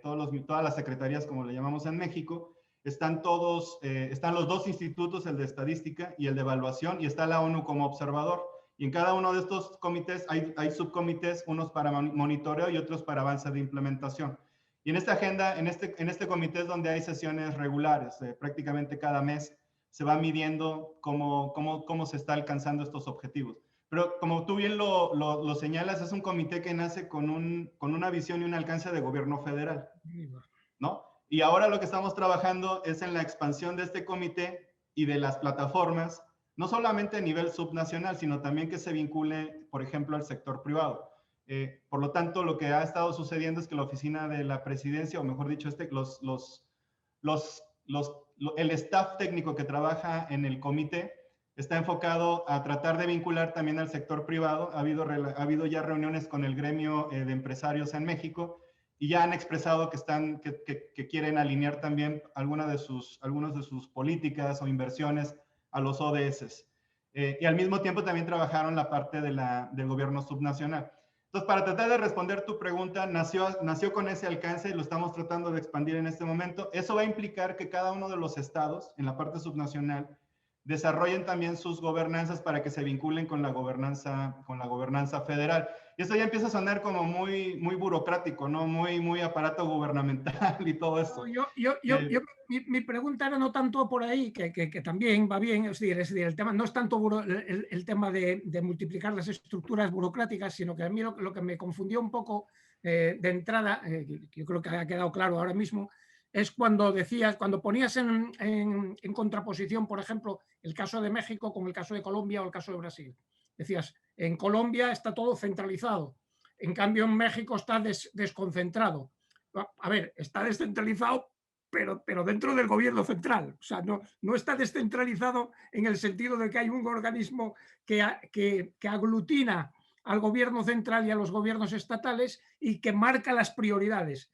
todas las secretarías, como le llamamos en México, están los dos institutos, el de estadística y el de evaluación, y está la ONU como observador. Y en cada uno de estos comités hay subcomités, unos para monitoreo y otros para avance de implementación. Y en esta agenda, en este comité es donde hay sesiones regulares, prácticamente cada mes se va midiendo cómo se está alcanzando estos objetivos. Pero como tú bien lo señalas, es un comité que nace con una visión y un alcance de gobierno federal, ¿no? Y ahora lo que estamos trabajando es en la expansión de este comité y de las plataformas, no solamente a nivel subnacional, sino también que se vincule, por ejemplo, al sector privado. Por lo tanto, lo que ha estado sucediendo es que la oficina de la presidencia, o mejor dicho, el staff técnico que trabaja en el comité está enfocado a tratar de vincular también al sector privado. Ha habido ya reuniones con el gremio de empresarios en México y ya han expresado que quieren alinear también algunas de sus políticas o inversiones a los ODS. Y al mismo tiempo también trabajaron la parte del gobierno subnacional. Entonces, para tratar de responder tu pregunta, nació con ese alcance y lo estamos tratando de expandir en este momento. Eso va a implicar que cada uno de los estados, en la parte subnacional, desarrollen también sus gobernanzas para que se vinculen con la gobernanza federal. Y eso ya empieza a sonar como muy, muy burocrático, ¿no? Muy aparato gubernamental y todo eso. Mi pregunta era no tanto por ahí, que también va bien, es decir, el tema no es tanto el tema de multiplicar las estructuras burocráticas, sino que a mí lo que me confundió un poco de entrada, yo creo que ha quedado claro ahora mismo, es cuando ponías en contraposición, por ejemplo, el caso de México con el caso de Colombia o el caso de Brasil. Decías, en Colombia está todo centralizado, en cambio en México está desconcentrado. A ver, está descentralizado, pero dentro del gobierno central. O sea, no está descentralizado en el sentido de que hay un organismo que aglutina al gobierno central y a los gobiernos estatales y que marca las prioridades.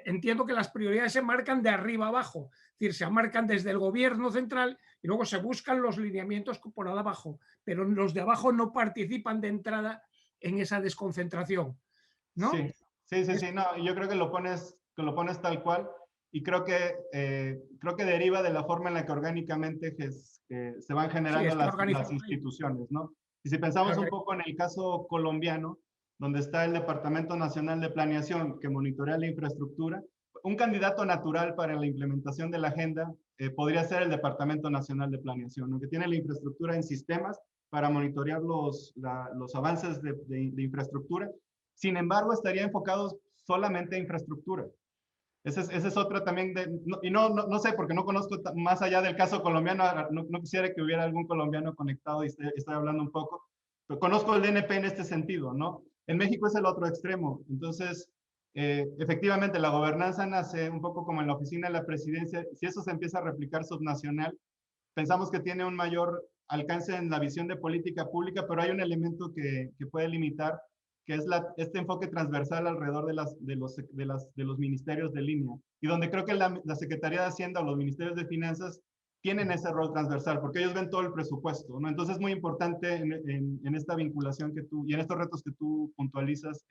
Entiendo que las prioridades se marcan de arriba abajo, es decir, se marcan desde el gobierno central y luego se buscan los lineamientos por abajo, pero los de abajo no participan de entrada en esa desconcentración, ¿no? Sí, no, yo creo que lo pones tal cual y creo que deriva de la forma en la que orgánicamente se van generando las instituciones, ¿no? Y si pensamos un poco en el caso colombiano, donde está el Departamento Nacional de Planeación que monitorea la infraestructura, un candidato natural para la implementación de la agenda podría ser el Departamento Nacional de Planeación, ¿no? Que tiene la infraestructura en sistemas para monitorear los avances de infraestructura. Sin embargo, estaría enfocado solamente a infraestructura. Ese es otra también, no sé, porque no conozco más allá del caso colombiano, no quisiera que hubiera algún colombiano conectado y estoy hablando un poco, pero conozco el DNP en este sentido, ¿no? En México es el otro extremo, entonces, efectivamente, la gobernanza nace un poco como en la oficina de la presidencia. Si eso se empieza a replicar subnacional, pensamos que tiene un mayor alcance en la visión de política pública, pero hay un elemento que puede limitar, que es este enfoque transversal alrededor de los ministerios de línea, y donde creo que la Secretaría de Hacienda o los ministerios de Finanzas tienen ese rol transversal, porque ellos ven todo el presupuesto, ¿no? Entonces es muy importante en esta vinculación y en estos retos que tú puntualizas,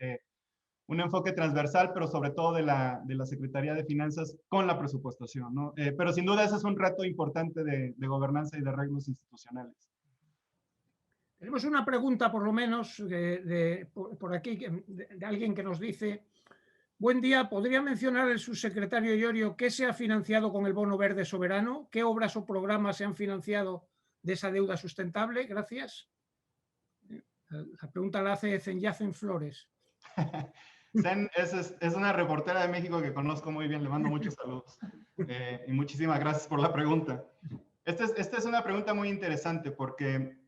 un enfoque transversal, pero sobre todo de la Secretaría de Finanzas con la presupuestación, ¿no? Pero sin duda ese es un reto importante de gobernanza y de arreglos institucionales. Tenemos una pregunta, por lo menos, por aquí, de alguien que nos dice: buen día, ¿podría mencionar el subsecretario Iorio qué se ha financiado con el bono verde soberano? ¿Qué obras o programas se han financiado de esa deuda sustentable? Gracias. La pregunta la hace Zenyacen Flores. Zen es una reportera de México que conozco muy bien, le mando muchos saludos. Y muchísimas gracias por la pregunta. Esta es una pregunta muy interesante porque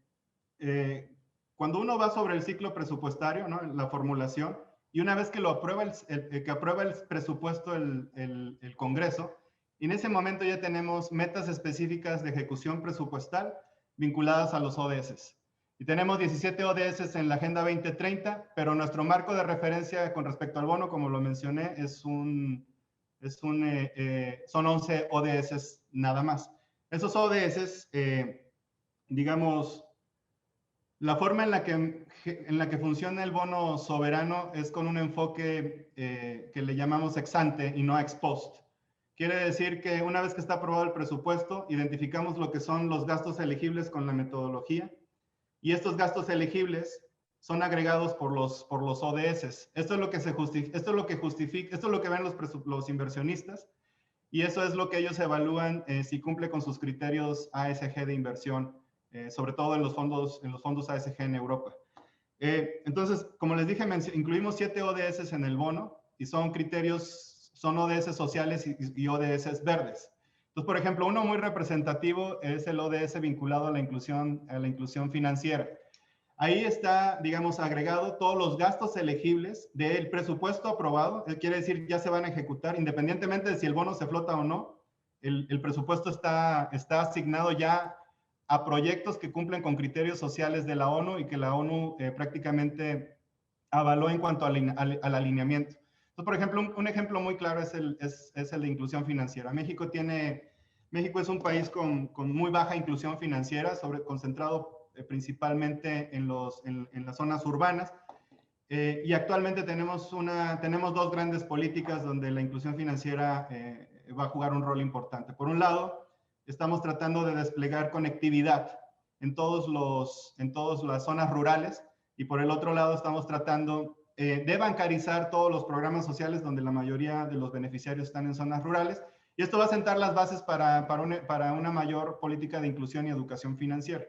cuando uno va sobre el ciclo presupuestario, ¿no? La formulación, y una vez que lo aprueba que aprueba el presupuesto el Congreso, y en ese momento ya tenemos metas específicas de ejecución presupuestal vinculadas a los ODS. Y tenemos 17 ODS en la Agenda 2030, pero nuestro marco de referencia con respecto al bono, como lo mencioné, son 11 ODS nada más. Esos ODS, digamos, la forma en la que funciona el bono soberano es con un enfoque que le llamamos ex ante y no ex post. Quiere decir que una vez que está aprobado el presupuesto, identificamos lo que son los gastos elegibles con la metodología y estos gastos elegibles son agregados por los ODS. Esto es lo que justifica, esto es lo que ven los inversionistas y eso es lo que ellos evalúan si cumple con sus criterios ASG de inversión, sobre todo en los fondos ASG en Europa. Entonces, como les dije, incluimos 7 ODS en el bono y son ODS sociales y ODS verdes. Entonces, por ejemplo, uno muy representativo es el ODS vinculado a la inclusión financiera. Ahí está, digamos, agregado todos los gastos elegibles del presupuesto aprobado. Quiere decir, ya se van a ejecutar, independientemente de si el bono se flota o no. El presupuesto está asignado ya a proyectos que cumplen con criterios sociales de la ONU y que la ONU prácticamente avaló en cuanto al alineamiento. Entonces, por ejemplo, un ejemplo muy claro es el de inclusión financiera. México es un país con muy baja inclusión financiera, concentrado principalmente en las zonas urbanas. Y actualmente tenemos 2 grandes políticas donde la inclusión financiera va a jugar un rol importante. Por un lado, estamos tratando de desplegar conectividad en todas las zonas rurales y por el otro lado estamos tratando de bancarizar todos los programas sociales donde la mayoría de los beneficiarios están en zonas rurales y esto va a sentar las bases para una mayor política de inclusión y educación financiera.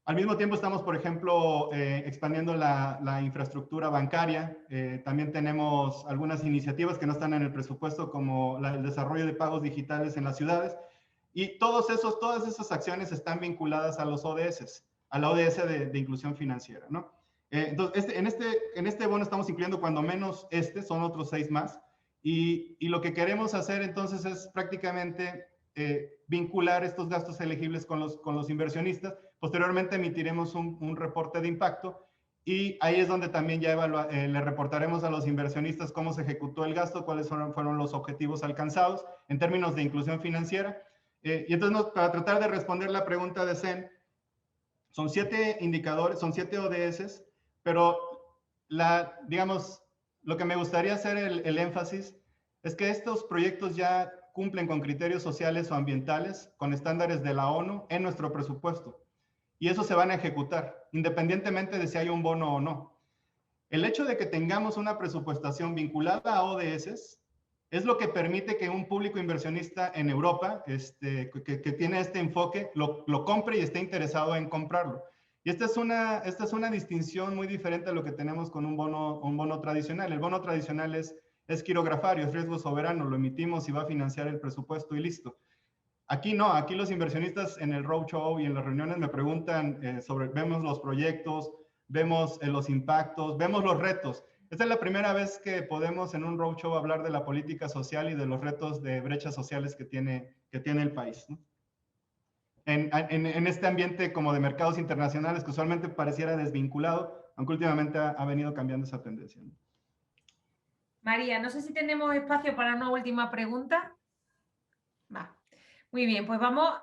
Al mismo tiempo estamos, por ejemplo, expandiendo la infraestructura bancaria. También tenemos algunas iniciativas que no están en el presupuesto, como el desarrollo de pagos digitales en las ciudades. Y todas esas acciones están vinculadas a los ODS, a la ODS de inclusión financiera, ¿no? Entonces, en este bono estamos incluyendo cuando menos son otros 6 más. Y lo que queremos hacer entonces es prácticamente vincular estos gastos elegibles con los inversionistas. Posteriormente emitiremos un reporte de impacto y ahí es donde también ya le reportaremos a los inversionistas cómo se ejecutó el gasto, cuáles fueron los objetivos alcanzados en términos de inclusión financiera. Y entonces, para tratar de responder la pregunta de Zen, son 7 indicadores, son 7 ODS, pero digamos, lo que me gustaría hacer el énfasis es que estos proyectos ya cumplen con criterios sociales o ambientales, con estándares de la ONU en nuestro presupuesto. Y eso se van a ejecutar, independientemente de si hay un bono o no. El hecho de que tengamos una presupuestación vinculada a ODS es lo que permite que un público inversionista en Europa, que tiene este enfoque, lo compre y esté interesado en comprarlo. Y esta es una distinción muy diferente a lo que tenemos con un bono tradicional. El bono tradicional es quirografario, es riesgo soberano, lo emitimos y va a financiar el presupuesto y listo. Aquí no, aquí los inversionistas en el roadshow y en las reuniones me preguntan vemos los proyectos, vemos los impactos, vemos los retos. Esta es la primera vez que podemos en un roadshow hablar de la política social y de los retos de brechas sociales que tiene el país, ¿no? En este ambiente como de mercados internacionales que usualmente pareciera desvinculado, aunque últimamente ha venido cambiando esa tendencia, ¿no? María, no sé si tenemos espacio para una última pregunta. Va. Muy bien, pues vamos,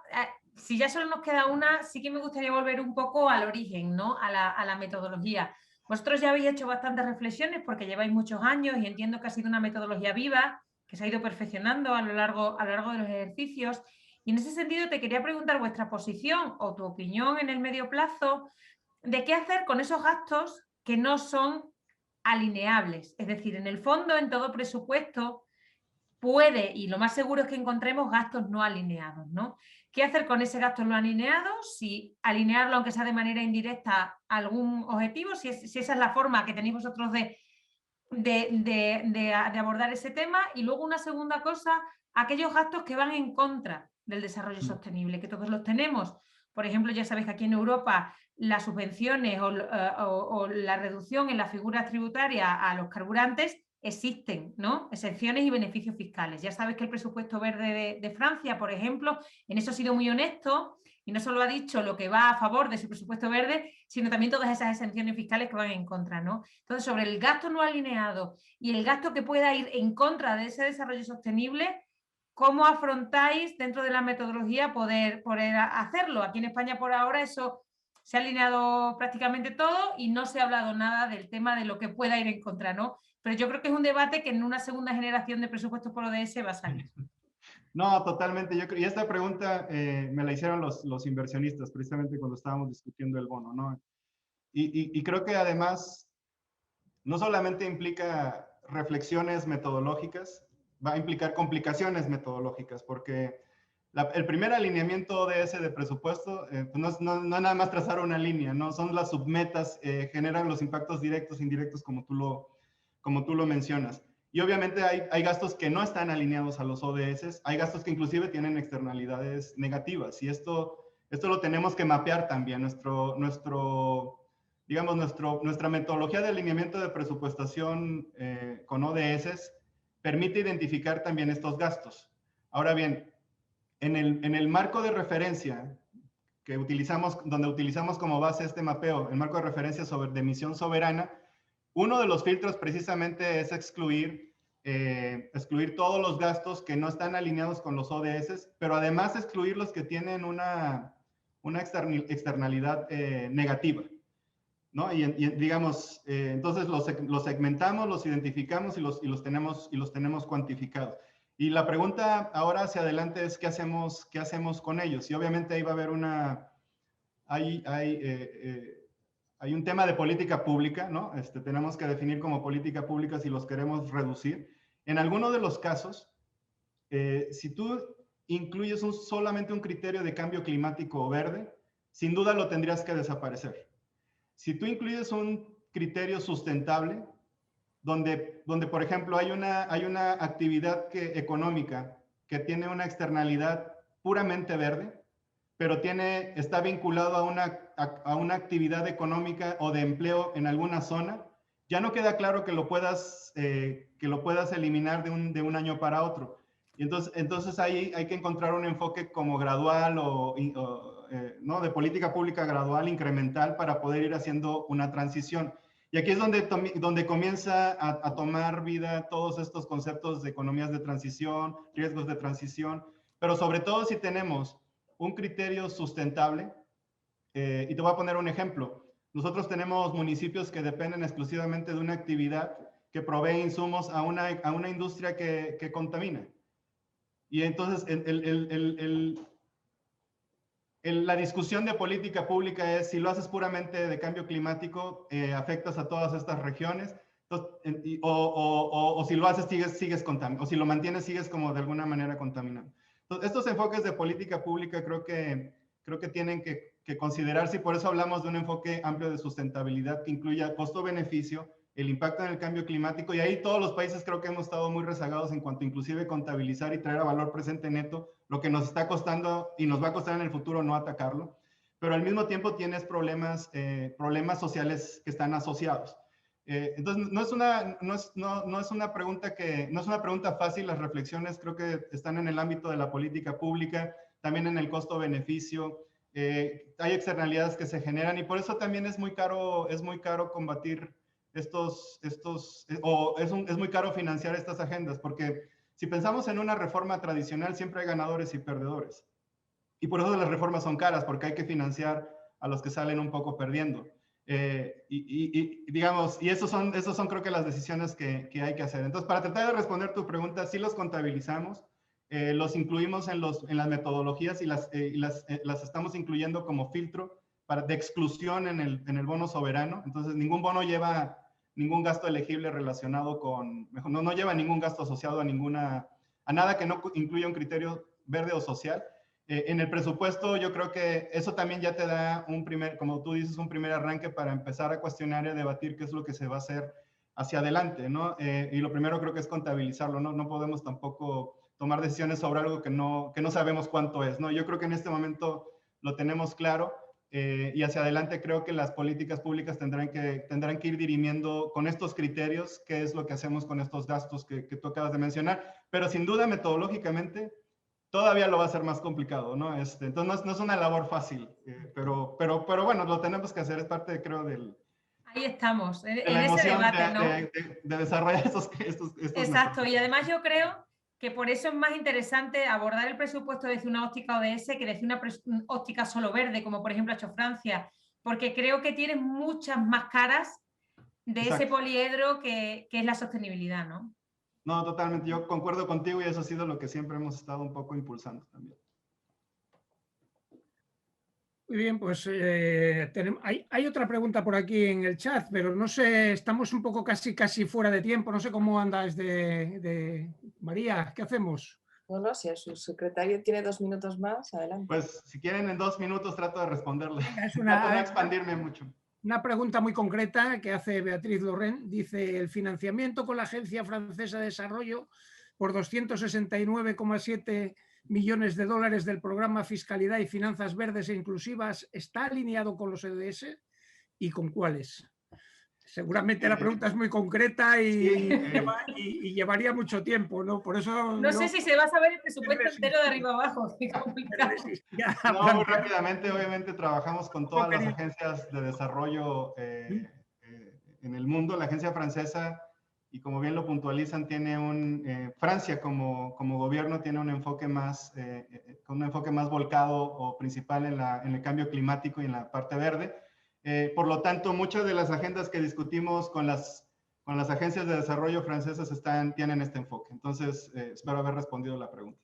si ya solo nos queda una, sí que me gustaría volver un poco al origen, ¿no? A la metodología. Vosotros ya habéis hecho bastantes reflexiones porque lleváis muchos años y entiendo que ha sido una metodología viva, que se ha ido perfeccionando a lo largo de los ejercicios. Y en ese sentido te quería preguntar vuestra posición o tu opinión en el medio plazo de qué hacer con esos gastos que no son alineables. Es decir, en el fondo, en todo presupuesto, puede, y lo más seguro es que encontremos gastos no alineados, ¿no? ¿Qué hacer con ese gasto no alineado? Si alinearlo, aunque sea de manera indirecta, a algún objetivo, si esa es la forma que tenéis vosotros de de abordar ese tema. Y luego una segunda cosa, aquellos gastos que van en contra del desarrollo sostenible, que todos los tenemos. Por ejemplo, ya sabéis que aquí en Europa las subvenciones o la reducción en la figura tributaria a los carburantes existen, ¿no? Excepciones y beneficios fiscales. Ya sabéis que el presupuesto verde de Francia, por ejemplo, en eso ha sido muy honesto y no solo ha dicho lo que va a favor de su presupuesto verde, sino también todas esas exenciones fiscales que van en contra, ¿no? Entonces, sobre el gasto no alineado y el gasto que pueda ir en contra de ese desarrollo sostenible, ¿cómo afrontáis dentro de la metodología poder hacerlo? Aquí en España por ahora eso se ha alineado prácticamente todo y no se ha hablado nada del tema de lo que pueda ir en contra, ¿no? Pero yo creo que es un debate que en una segunda generación de presupuestos por ODS va a salir. No, totalmente. Y esta pregunta me la hicieron los inversionistas precisamente cuando estábamos discutiendo el bono, ¿no? Y creo que además no solamente implica reflexiones metodológicas, va a implicar complicaciones metodológicas, porque el primer alineamiento ODS de presupuesto pues no nada más trazar una línea, ¿no? Son las submetas, generan los impactos directos e indirectos como tú lo mencionas. Y obviamente hay gastos que no están alineados a los ODS, hay gastos que inclusive tienen externalidades negativas, y esto lo tenemos que mapear también. Nuestra metodología de alineamiento de presupuestación con ODS permite identificar también estos gastos. Ahora bien, en el marco de referencia que donde utilizamos como base este mapeo, el marco de referencia de emisión soberana, uno de los filtros precisamente es excluir todos los gastos que no están alineados con los ODS, pero además excluir los que tienen una externalidad negativa, ¿no? Y digamos, entonces los segmentamos, los identificamos y los tenemos cuantificados. Y la pregunta ahora hacia adelante es ¿qué hacemos con ellos? Y obviamente ahí va a haber hay un tema de política pública, ¿no? Tenemos que definir como política pública si los queremos reducir. En alguno de los casos, si tú incluyes solamente un criterio de cambio climático verde, sin duda lo tendrías que desaparecer. Si tú incluyes un criterio sustentable, donde por ejemplo, hay una actividad económica que tiene una externalidad puramente verde, pero está vinculado a una actividad económica o de empleo en alguna zona, ya no queda claro que lo puedas eliminar de un año para otro. Y entonces ahí hay que encontrar un enfoque como gradual ¿no? De política pública gradual, incremental, para poder ir haciendo una transición. Y aquí es donde comienza a tomar vida todos estos conceptos de economías de transición, riesgos de transición, pero sobre todo si tenemos un criterio sustentable, y te voy a poner un ejemplo. Nosotros tenemos municipios que dependen exclusivamente de una actividad que provee insumos a una industria que contamina. Y entonces la discusión de política pública es si lo haces puramente de cambio climático, afectas a todas estas regiones, o si lo haces sigues contaminando, o si lo mantienes sigues como de alguna manera contaminando. Entonces, estos enfoques de política pública creo que tienen que considerarse, y por eso hablamos de un enfoque amplio de sustentabilidad que incluya costo-beneficio, el impacto en el cambio climático, y ahí todos los países creo que hemos estado muy rezagados en cuanto inclusive contabilizar y traer a valor presente neto lo que nos está costando y nos va a costar en el futuro no atacarlo, pero al mismo tiempo tienes problemas sociales que están asociados. Entonces no es una pregunta fácil. Las reflexiones creo que están en el ámbito de la política pública, también en el costo-beneficio. Hay externalidades que se generan y por eso también es muy caro combatir es muy caro financiar estas agendas, porque si pensamos en una reforma tradicional siempre hay ganadores y perdedores, y por eso las reformas son caras, porque hay que financiar a los que salen un poco perdiendo. Digamos, y esos son creo que las decisiones que hay que hacer. Entonces, para tratar de responder tu pregunta, sí los contabilizamos, los incluimos en las metodologías y las estamos incluyendo como filtro de exclusión en el bono soberano. Entonces, ningún bono lleva ningún gasto elegible relacionado no lleva ningún gasto asociado a nada que no incluya un criterio verde o social. En el presupuesto yo creo que eso también ya te da como tú dices, un primer arranque para empezar a cuestionar y a debatir qué es lo que se va a hacer hacia adelante, ¿no? Y lo primero creo que es contabilizarlo, ¿no? No podemos tampoco tomar decisiones sobre algo que no sabemos cuánto es, ¿no? Yo creo que en este momento lo tenemos claro, y hacia adelante creo que las políticas públicas tendrán que ir dirimiendo con estos criterios qué es lo que hacemos con estos gastos que tú acabas de mencionar, pero sin duda metodológicamente todavía lo va a ser más complicado, ¿no? Entonces no es una labor fácil, pero bueno, lo tenemos que hacer, es parte, creo, Ahí estamos, en la ese emoción debate, ¿no? de desarrollar estos Exacto, y además yo creo que por eso es más interesante abordar el presupuesto desde una óptica ODS que desde una óptica solo verde, como por ejemplo ha hecho Francia, porque creo que tiene muchas más caras de ese poliedro que es la sostenibilidad, ¿no? No, totalmente, yo concuerdo contigo y eso ha sido lo que siempre hemos estado un poco impulsando también. Muy bien, pues hay otra pregunta por aquí en el chat, pero no sé, estamos un poco casi fuera de tiempo, no sé cómo andas de María, ¿qué hacemos? Bueno, si el subsecretario tiene 2 minutos más, adelante. Pues si quieren en 2 minutos trato de responderle. Venga, Trato de no expandirme mucho. Una pregunta muy concreta que hace Beatriz Lorrain. Dice, el financiamiento con la Agencia Francesa de Desarrollo por 269,7 millones de dólares del programa Fiscalidad y Finanzas Verdes e Inclusivas está alineado con los ODS y con cuáles. Seguramente la pregunta es muy concreta y llevaría mucho tiempo, ¿no? Por eso no sé si se va a saber el presupuesto entero de arriba abajo. No, muy rápidamente, obviamente trabajamos con todas las agencias de desarrollo en el mundo. La agencia francesa, y como bien lo puntualizan, tiene Francia como gobierno tiene un enfoque más volcado o principal en el cambio climático y en la parte verde. Por lo tanto, muchas de las agendas que discutimos con las agencias de desarrollo francesas tienen este enfoque. Entonces, espero haber respondido la pregunta.